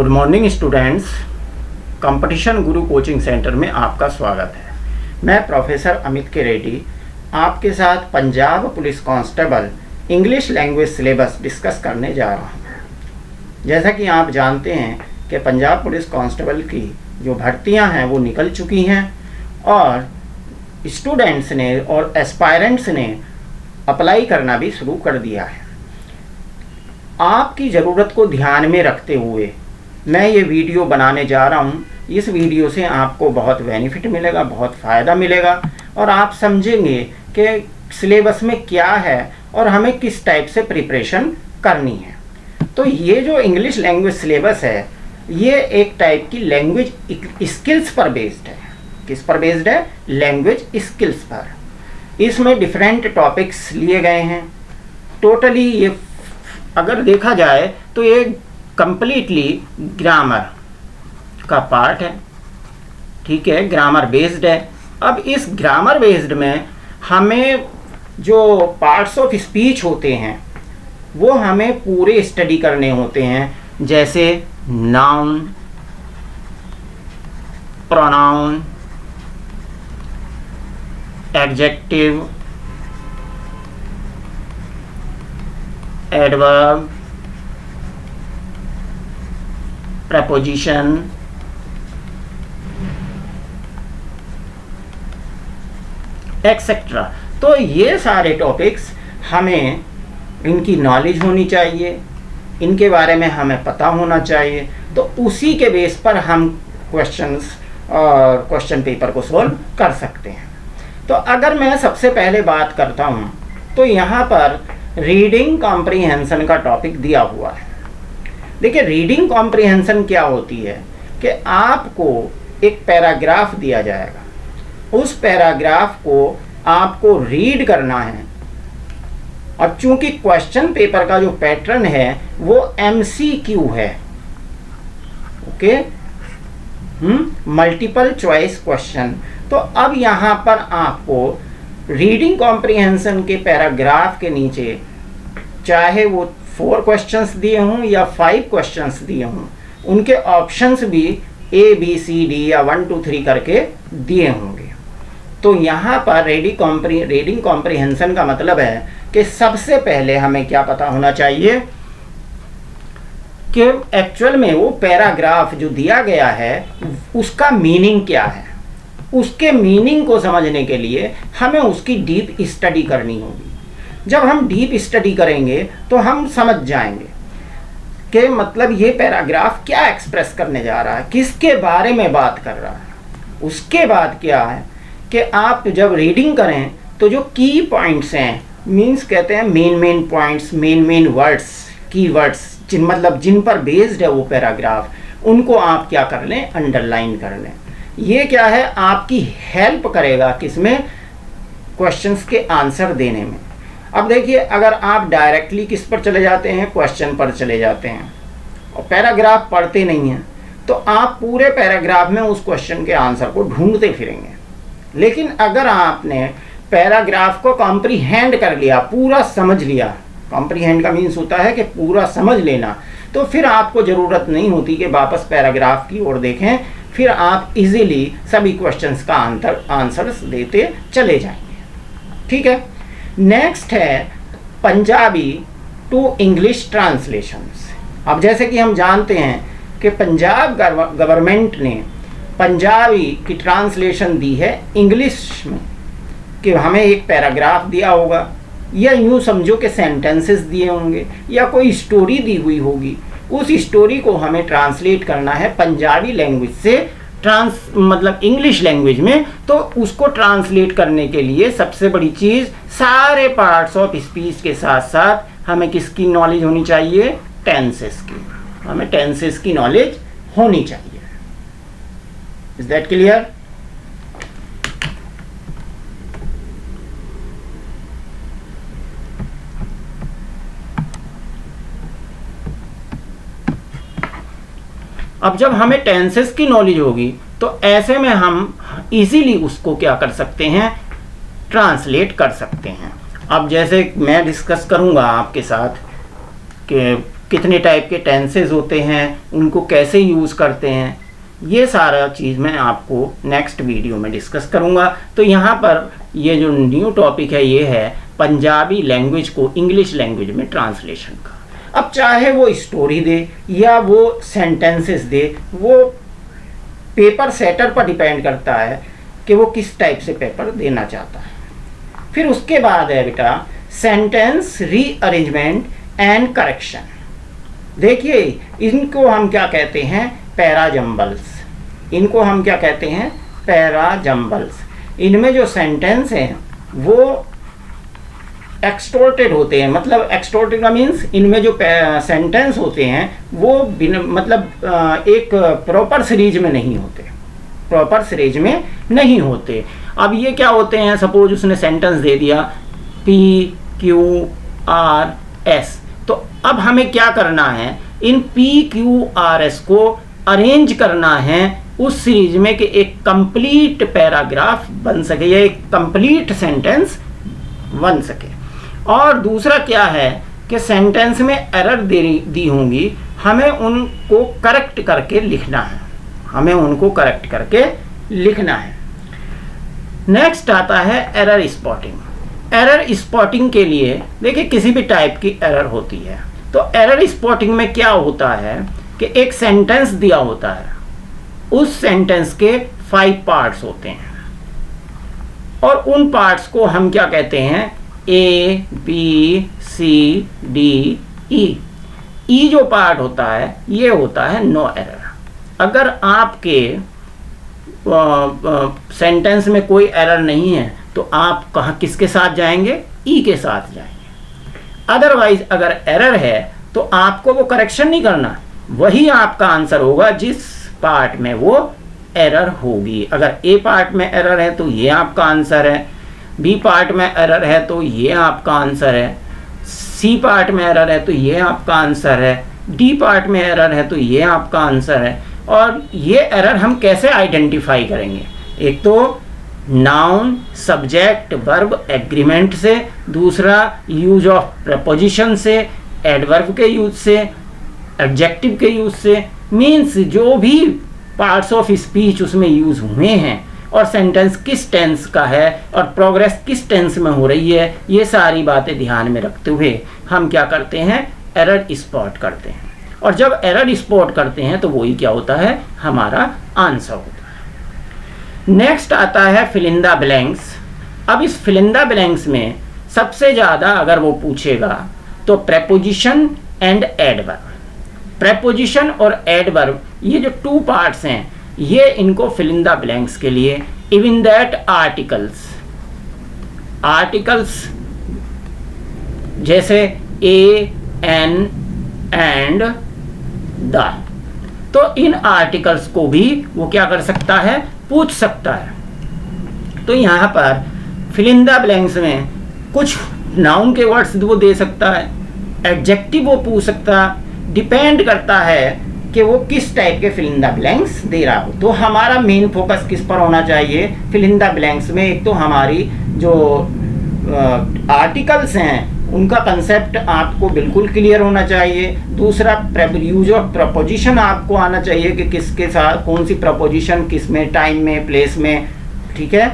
Good morning students. Competition गुरु coaching centre में आपका स्वागत है। मैं प्रोफेसर अमित के रेड्डी आपके साथ Punjab police constable English language syllabus discuss करने जा रहा हूं। जैसा कि आप जानते हैं कि पंजाब पुलिस कांस्टेबल की जो भर्तियां हैं वो निकल चुकी हैं और स्टूडेंट्स ने और एस्पायरेंट्स ने अप्लाई करना भी शुरू कर दिया है। आपकी ज़रूरत को ध्यान में रखते हुए मैं ये वीडियो बनाने जा रहा हूँ। इस वीडियो से आपको बहुत बेनिफिट मिलेगा, बहुत फ़ायदा मिलेगा और आप समझेंगे कि सिलेबस में क्या है और हमें किस टाइप से प्रिपरेशन करनी है। तो ये जो इंग्लिश लैंग्वेज सिलेबस है ये एक टाइप की लैंग्वेज स्किल्स पर बेस्ड है। किस पर बेस्ड है? लैंग्वेज स्किल्स पर। इसमें डिफरेंट टॉपिक्स लिए गए हैं। टोटली ये अगर देखा जाए तो ये कंप्लीटली ग्रामर का पार्ट है। ठीक है, ग्रामर बेस्ड है। अब इस ग्रामर बेस्ड में हमें जो पार्ट्स ऑफ स्पीच होते हैं वो हमें पूरे स्टडी करने होते हैं, जैसे noun, pronoun, adjective, adverb, preposition, etcetera. तो ये सारे टॉपिक्स हमें इनकी नॉलेज होनी चाहिए, इनके बारे में हमें पता होना चाहिए। तो उसी के बेस पर हम क्वेश्चंस और क्वेश्चन पेपर को सॉल्व कर सकते हैं। तो अगर मैं सबसे पहले बात करता हूँ तो यहाँ पर रीडिंग कॉम्प्रिहेंशन का टॉपिक दिया हुआ है। देखिए, रीडिंग कॉम्प्रिहेंशन क्या होती है कि आपको एक पैराग्राफ दिया जाएगा, उस पैराग्राफ को आपको रीड करना है और चूंकि क्वेश्चन पेपर का जो पैटर्न है वो MCQ है, ओके, मल्टीपल चॉइस क्वेश्चन। तो अब यहाँ पर आपको रीडिंग कॉम्प्रिहेंशन के पैराग्राफ के नीचे चाहे वो 4 क्वेश्चंस दिए हों या 5 क्वेश्चंस दिए हों, उनके ऑप्शंस भी A B C D या 1 2 3 करके दिए होंगे। तो यहाँ पर रीडिंग कॉम्प्रिहेंशन का मतलब है कि सबसे पहले हमें क्या पता होना चाहिए कि एक्चुअल में वो पैराग्राफ जो दिया गया है उसका मीनिंग क्या है। उसके मीनिंग को समझने के लिए हमें उसकी डीप स्टडी करनी होगी। जब हम डीप स्टडी करेंगे तो हम समझ जाएंगे कि मतलब ये पैराग्राफ क्या एक्सप्रेस करने जा रहा है, किसके बारे में बात कर रहा है। उसके बाद क्या है कि आप जब रीडिंग करें तो जो की पॉइंट्स हैं, मीन्स कहते हैं मेन पॉइंट्स, मेन वर्ड्स, की वर्ड्स, जिन पर बेस्ड है वो पैराग्राफ, उनको आप क्या कर लें, अंडरलाइन कर लें। ये क्या है, आपकी हेल्प करेगा किसमें, क्वेश्चंस के आंसर देने में। अब देखिए, अगर आप डायरेक्टली किस पर चले जाते हैं, क्वेश्चन पर चले जाते हैं और पैराग्राफ पढ़ते नहीं हैं तो आप पूरे पैराग्राफ में उस क्वेश्चन के आंसर को ढूंढते फिरेंगे। लेकिन अगर आपने पैराग्राफ को कॉम्प्रीहेंड कर लिया, पूरा समझ लिया, कॉम्प्रीहेंड का मीन्स होता है कि पूरा समझ लेना, तो फिर आपको ज़रूरत नहीं होती कि वापस पैराग्राफ की ओर देखें, फिर आप इजीली सभी क्वेश्चंस का आंसर्स देते चले जाएंगे। ठीक है, नेक्स्ट है पंजाबी टू इंग्लिश ट्रांसलेशंस। अब जैसे कि हम जानते हैं कि पंजाब गवर्नमेंट ने पंजाबी की ट्रांसलेशन दी है इंग्लिश में, कि हमें एक पैराग्राफ दिया होगा या यूँ समझो कि सेंटेंसेस दिए होंगे या कोई स्टोरी दी हुई होगी, उस स्टोरी को हमें ट्रांसलेट करना है पंजाबी लैंग्वेज से मतलब इंग्लिश लैंग्वेज में। तो उसको ट्रांसलेट करने के लिए सबसे बड़ी चीज़, सारे पार्ट्स ऑफ स्पीच के साथ साथ हमें किसकी नॉलेज होनी चाहिए, टेंसेस की। हमें टेंसेस की नॉलेज होनी चाहिए। Is that clear? अब जब हमें टेंसेस की नॉलेज होगी तो ऐसे में हम इजीली उसको क्या कर सकते हैं, ट्रांसलेट कर सकते हैं। अब जैसे मैं डिस्कस करूंगा आपके साथ कि कितने टाइप के टेंसेज होते हैं, उनको कैसे यूज़ करते हैं, ये सारा चीज़ मैं आपको नेक्स्ट वीडियो में डिस्कस करूँगा। तो यहाँ पर ये जो न्यू टॉपिक है ये है पंजाबी लैंग्वेज को इंग्लिश लैंग्वेज में ट्रांसलेशन का। अब चाहे वो स्टोरी दे या वो सेंटेंसेस दे, वो पेपर सेटर पर डिपेंड करता है कि वो किस टाइप से पेपर देना चाहता है। फिर उसके बाद है बेटा सेंटेंस रीअरेंजमेंट एंड करेक्शन। देखिए इनको हम क्या कहते हैं, पैराजम्बल्स। इनको हम क्या कहते हैं, पैराजम्बल्स। इनमें जो सेंटेंस हैं वो एक्सटोर्टेड होते हैं, मतलब एक्सटोर्टेड का मीन्स इनमें जो सेंटेंस होते हैं वो मतलब एक प्रॉपर सीरीज में नहीं होते, प्रॉपर सीरीज में नहीं होते। अब ये क्या होते हैं, सपोज उसने सेंटेंस दे दिया PQRS, तो अब हमें क्या करना है, इन PQRS को अरेंज करना है उस सीरीज में कि एक कंप्लीट पैराग्राफ बन सके या एक कंप्लीट सेंटेंस बन सके। और दूसरा क्या है कि सेंटेंस में एरर दी होंगी, हमें उनको करेक्ट करके लिखना है, हमें उनको करेक्ट करके लिखना है। नेक्स्ट आता है एरर स्पॉटिंग। एरर स्पॉटिंग के लिए देखिए किसी भी टाइप की एरर होती है, तो एरर स्पॉटिंग में क्या होता है कि एक सेंटेंस दिया होता है, उस सेंटेंस के 5 पार्ट्स होते हैं और उन पार्ट्स को हम क्या कहते हैं, ABCDE। ई जो पार्ट होता है ये होता है नो एरर। अगर आपके सेंटेंस में कोई एरर नहीं है तो आप कहाँ किसके साथ जाएंगे, ई के साथ जाएंगे। अदरवाइज अगर एरर है तो आपको वो करेक्शन नहीं करना, वही आपका आंसर होगा जिस पार्ट में वो एरर होगी। अगर ए पार्ट में एरर है तो ये आपका आंसर है, बी पार्ट में एरर है तो ये आपका आंसर है, सी पार्ट में एरर है तो ये आपका आंसर है, डी पार्ट में एरर है तो ये आपका आंसर है। और ये एरर हम कैसे आइडेंटिफाई करेंगे, एक तो नाउन सब्जेक्ट वर्ब एग्रीमेंट से, दूसरा यूज ऑफ प्रपोजिशन से, एडवर्ब के यूज से, एडजेक्टिव के यूज से, मीन्स जो भी पार्ट्स ऑफ स्पीच उसमें यूज हुए हैं और सेंटेंस किस टेंस का है और प्रोग्रेस किस टेंस में हो रही है, ये सारी बातें ध्यान में रखते हुए हम क्या करते हैं, एरर स्पॉट करते हैं। और जब एरर स्पॉट करते हैं तो वही क्या होता है, हमारा आंसर होता है। नेक्स्ट आता है फिल इन द ब्लैंक्स। अब इस फिल इन द ब्लैंक्स में सबसे ज़्यादा अगर वो पूछेगा तो प्रेपोजिशन एंड एडवर्ब। प्रेपोजिशन और एडवर्ब ये जो 2 पार्ट्स हैं ये इनको फिल इन द ब्लैंक्स के लिए, इवन दैट आर्टिकल्स, आर्टिकल्स जैसे ए, एन एंड द, तो इन आर्टिकल्स को भी वो क्या कर सकता है, पूछ सकता है। तो यहाँ पर फिल इन द ब्लैंक्स में कुछ नाउन के वर्ड्स वो दे सकता है, एडजेक्टिव वो पूछ सकता है, डिपेंड करता है कि वो किस टाइप के फिल इन द ब्लैंक्स दे रहा हो। तो हमारा मेन फोकस किस पर होना चाहिए फिल इन द ब्लैंक्स में, एक तो हमारी जो आर्टिकल्स हैं उनका कंसेप्ट आपको बिल्कुल क्लियर होना चाहिए, दूसरा यूज ऑफ प्रपोजिशन आपको आना चाहिए कि किसके साथ कौन सी प्रपोजिशन किस में, टाइम में, प्लेस में, ठीक है,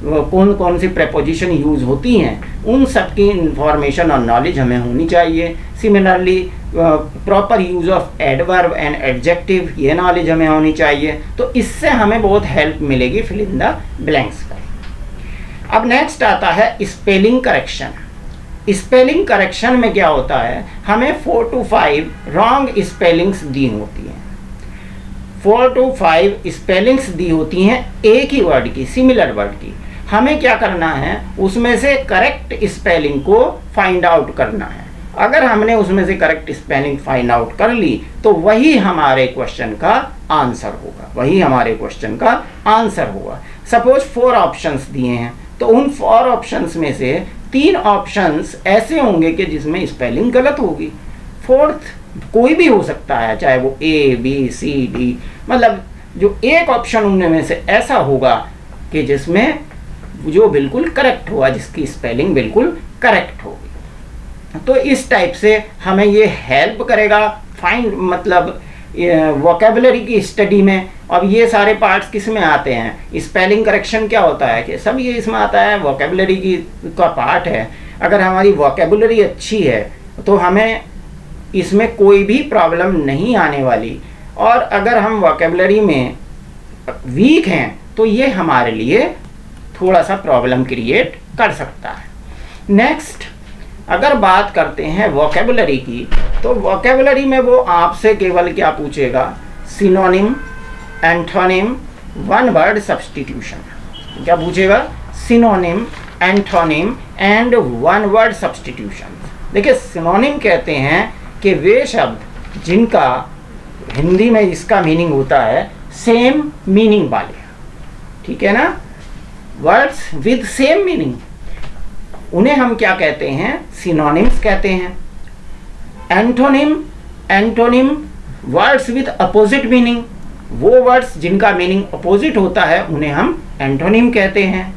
कौन कौन सी प्रपोजिशन यूज़ होती हैं, उन सब की इंफॉर्मेशन और नॉलेज हमें होनी चाहिए। Similarly proper use of adverb and adjective, ये नॉलेज हमें होनी चाहिए। तो इससे हमें बहुत हेल्प मिलेगी फिल इन द ब्लैंक्स पर। अब नेक्स्ट आता है स्पेलिंग करेक्शन। स्पेलिंग करेक्शन में क्या होता है, हमें 4 to 5 रॉन्ग स्पेलिंग्स दी होती हैं। 4 to 5 स्पेलिंग्स दी होती हैं एक ही वर्ड की, सिमिलर वर्ड की। हमें क्या करना है, उसमें से करेक्ट स्पेलिंग को फाइंड आउट करना है। अगर हमने उसमें से करेक्ट स्पेलिंग फाइंड आउट कर ली तो वही हमारे क्वेश्चन का आंसर होगा, वही हमारे क्वेश्चन का आंसर होगा। सपोज 4 ऑप्शंस दिए हैं तो उन 4 ऑप्शंस में से 3 ऑप्शंस ऐसे होंगे कि जिसमें स्पेलिंग गलत होगी, 4th कोई भी हो सकता है, चाहे वो A, B, C, D, मतलब जो एक ऑप्शन उनमें से ऐसा होगा कि जिसमें जो बिल्कुल करेक्ट होगा, जिसकी स्पेलिंग बिल्कुल करेक्ट होगी। तो इस टाइप से हमें ये हेल्प करेगा फाइंड मतलब वोकेबलरी की स्टडी में। अब ये सारे पार्ट्स किस में आते हैं, स्पेलिंग करेक्शन क्या होता है कि सब ये इसमें आता है, वोकेबलरी की का पार्ट है। अगर हमारी वोकेबलरी अच्छी है तो हमें इसमें कोई भी प्रॉब्लम नहीं आने वाली, और अगर हम वोकेबलरी में वीक हैं तो ये हमारे लिए थोड़ा सा प्रॉब्लम क्रिएट कर सकता है। नेक्स्ट अगर बात करते हैं वोकेबलरी की, तो वोकेबलरी में वो आपसे केवल क्या पूछेगा, synonym, antonym, one word substitution. क्या पूछेगा, synonym, antonym and one word substitution. देखिए सिनोनिम कहते हैं कि वे शब्द जिनका हिंदी में इसका मीनिंग होता है सेम मीनिंग वाले, ठीक है ना, वर्ड्स विद सेम मीनिंग, उन्हें हम क्या कहते हैं, सिनोनिम्स कहते हैं। Antonym words with opposite meaning, वो वर्ड्स जिनका मीनिंग अपोजिट होता है उन्हें हम एंटोनिम कहते हैं।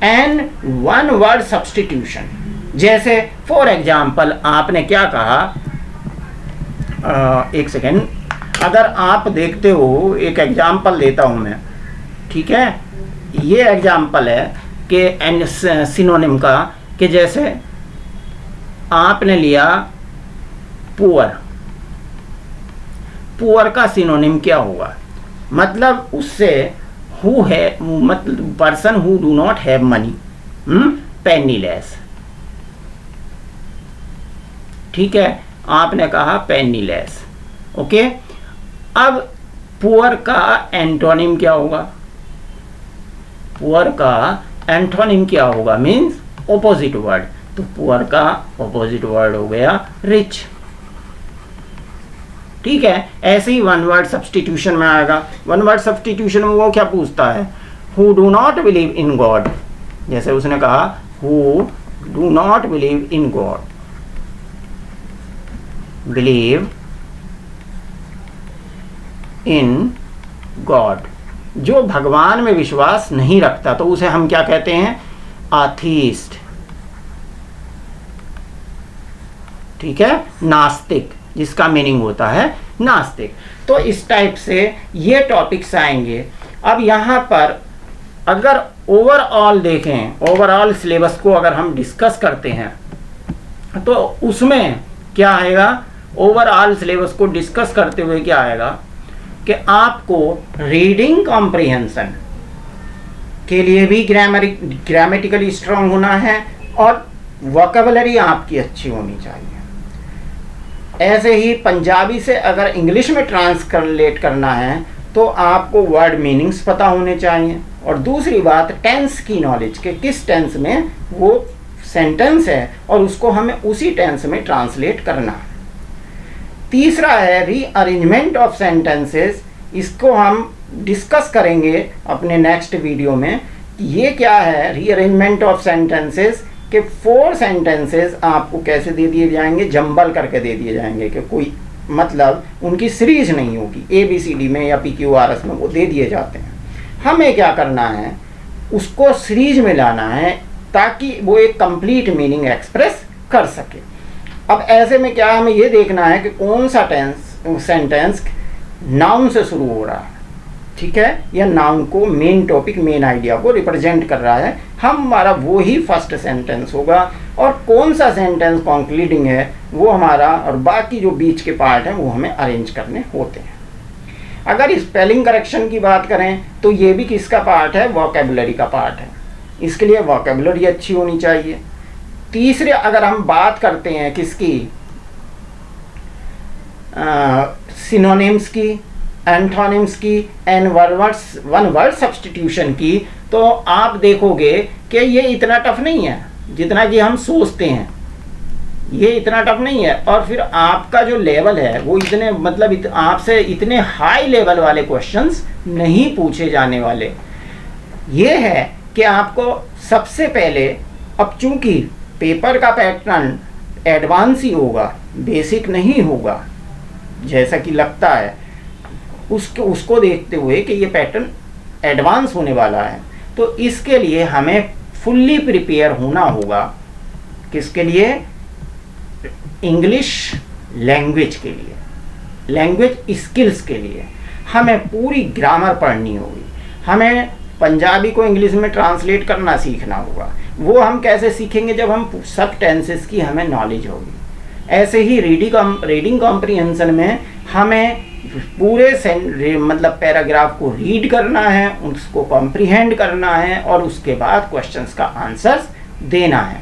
एंड वन वर्ड सब्स्टिट्यूशन, जैसे फॉर एग्जाम्पल आपने क्या कहा, एक सेकेंड, अगर आप देखते हो एक एग्जाम्पल देता हूं मैं, ठीक है, ये एग्जाम्पल है कि सिनोनिम का, कि जैसे आपने लिया पुअर, पुअर का सिनोनिम क्या होगा, मतलब उससे हु है, मतलब person who do not have money, penniless, ठीक है, आपने कहा पेनीलेस, ओके। अब पुअर का एंटोनिम क्या होगा, पुअर का एंटोनिम क्या होगा, मीन्स ऑपोजिट वर्ड, तो पुअर का ऑपोजिट वर्ड हो गया रिच, ठीक है। ऐसे ही वन वर्ड सब्स्टिट्यूशन में आएगा। वन वर्ड सब्स्टिट्यूशन में वो क्या पूछता है, who do not believe in God, जैसे उसने कहा who do not believe in God, believe in God, जो भगवान में विश्वास नहीं रखता, तो उसे हम क्या कहते हैं, आथीस्ट, ठीक है, नास्तिक, जिसका मीनिंग होता है नास्तिक। तो इस टाइप से ये टॉपिक्स आएंगे। अब यहाँ पर अगर ओवरऑल देखें, ओवरऑल सिलेबस को अगर हम डिस्कस करते हैं तो उसमें क्या आएगा, ओवरऑल सिलेबस को डिस्कस करते हुए क्या आएगा कि आपको रीडिंग कॉम्प्रिहेंशन के लिए भी ग्रामेटिकली स्ट्रांग होना है और वोकेबलरी आपकी अच्छी होनी चाहिए। ऐसे ही पंजाबी से अगर इंग्लिश में ट्रांसलेट करना है तो आपको वर्ड मीनिंग्स पता होने चाहिए, और दूसरी बात टेंस की नॉलेज के किस टेंस में वो सेंटेंस है और उसको हमें उसी टेंस में ट्रांसलेट करना। तीसरा है रीअरेंजमेंट ऑफ सेंटेंसेस, इसको हम डिस्कस करेंगे अपने नेक्स्ट वीडियो में। ये क्या है रीअरेंजमेंट ऑफ सेंटेंसेस, कि 4 सेंटेंसेस आपको कैसे दे दिए जाएंगे, जंबल करके दे दिए जाएंगे, कि कोई मतलब उनकी सीरीज नहीं होगी, ABCD में या PQRS में वो दे दिए जाते हैं। हमें क्या करना है, उसको सीरीज में लाना है ताकि वो एक कंप्लीट मीनिंग एक्सप्रेस कर सके। अब ऐसे में क्या हमें ये देखना है कि कौन सा सेंटेंस नाउन से शुरू हो रहा है, ठीक है, या नाउन को, मेन टॉपिक, मेन आइडिया को रिप्रेजेंट कर रहा है, हमारा वो ही फर्स्ट सेंटेंस होगा। और कौन सा सेंटेंस कंक्लूडिंग है वो हमारा, और बाकी जो बीच के पार्ट हैं वो हमें अरेंज करने होते हैं। अगर स्पेलिंग करेक्शन की बात करें तो ये भी किसका पार्ट है, वोकेबलरी का पार्ट है, इसके लिए वोकेबलरी अच्छी होनी चाहिए। तीसरे अगर हम बात करते हैं किसकी, सिनोनिम्स की, एंटोनिम्स की एंड वन वर्ड सब्स्टिट्यूशन की, तो आप देखोगे कि ये इतना टफ नहीं है जितना कि हम सोचते हैं, ये इतना टफ नहीं है। और फिर आपका जो लेवल है वो इतने मतलब आपसे इतने हाई लेवल वाले क्वेश्चंस नहीं पूछे जाने वाले। ये है कि आपको सबसे पहले, अब चूंकि पेपर का पैटर्न एडवांस ही होगा, बेसिक नहीं होगा जैसा कि लगता है, उसको देखते हुए कि ये पैटर्न एडवांस होने वाला है, तो इसके लिए हमें फुल्ली प्रिपेयर होना होगा। किसके लिए, इंग्लिश लैंग्वेज के लिए, लैंग्वेज स्किल्स के लिए हमें पूरी ग्रामर पढ़नी होगी, हमें पंजाबी को इंग्लिश में ट्रांसलेट करना सीखना होगा। वो हम कैसे सीखेंगे? जब हम सब टेंसेस की हमें नॉलेज होगी। ऐसे ही रीडिंग कॉम्प्रिहेंशन में हमें पूरे मतलब पैराग्राफ को रीड करना है, उसको कॉम्प्रिहेंड करना है और उसके बाद क्वेश्चंस का आंसर्स देना है।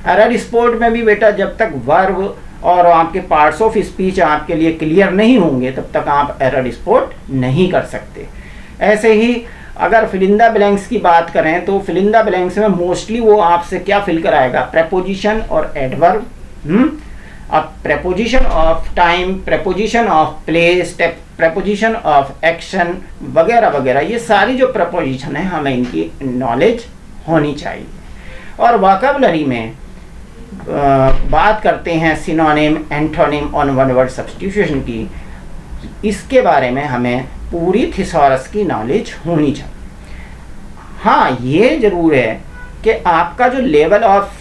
एरर स्पोर्ट में भी बेटा जब तक वर्ब और आपके पार्ट्स ऑफ स्पीच आपके लिए क्लियर नहीं होंगे तब तक आप एरर स्पोर्ट नहीं कर सकते। ऐसे ही अगर फिल इन द ब्लैंक्स की बात करें तो फिल इन द ब्लैंक्स में मोस्टली वो आपसे क्या फिल कराएगा? प्रेपोजिशन और एडवर्ब। अब preposition of time, preposition of place, preposition of action वगैरह वगैरह, ये सारी जो प्रेपोजिशन है हमें इनकी नॉलेज होनी चाहिए। और वोकैबुलरी में बात करते हैं सिनोनिम, एंटोनिम और वन वर्ड सब्स्टिट्यूशन की। इसके बारे में हमें पूरी थिसॉरस की नॉलेज होनी चाहिए। हाँ, ये जरूर है कि आपका जो लेवल ऑफ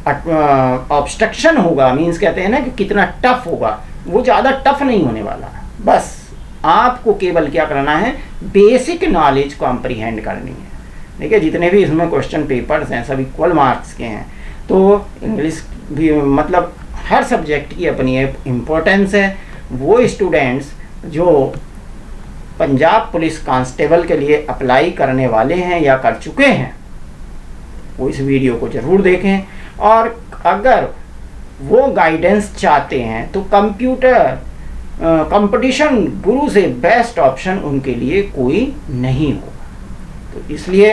ऑब्स्ट्रक्शन होगा, मीन्स कहते हैं ना कि कितना टफ होगा, वो ज़्यादा टफ नहीं होने वाला। बस आपको केवल क्या करना है? बेसिक नॉलेज कॉम्प्रिहेंड करनी है। देखिए जितने भी इसमें क्वेश्चन पेपर्स हैं सब इक्वल मार्क्स के हैं, तो इंग्लिश भी मतलब हर सब्जेक्ट की अपनी एक इम्पोर्टेंस है। वो स्टूडेंट्स जो पंजाब पुलिस कांस्टेबल के लिए अप्लाई करने वाले हैं या कर चुके हैं वो इस वीडियो को ज़रूर देखें। और अगर वो गाइडेंस चाहते हैं तो कंप्यूटर कंपटीशन गुरु से बेस्ट ऑप्शन उनके लिए कोई नहीं होगा। तो इसलिए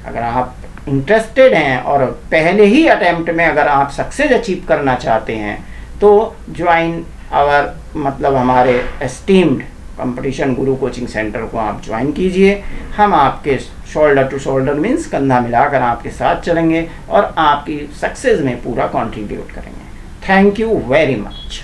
अगर आप इंटरेस्टेड हैं और पहले ही अटेम्प्ट में अगर आप सक्सेस अचीव करना चाहते हैं तो ज्वाइन आवर मतलब हमारे एस्टीम्ड कंपटीशन गुरु कोचिंग सेंटर को आप ज्वाइन कीजिए। हम आपके शोल्डर टू शोल्डर मीन्स कंधा मिलाकर आपके साथ चलेंगे और आपकी सक्सेस में पूरा कंट्रीब्यूट करेंगे। Thank you very much.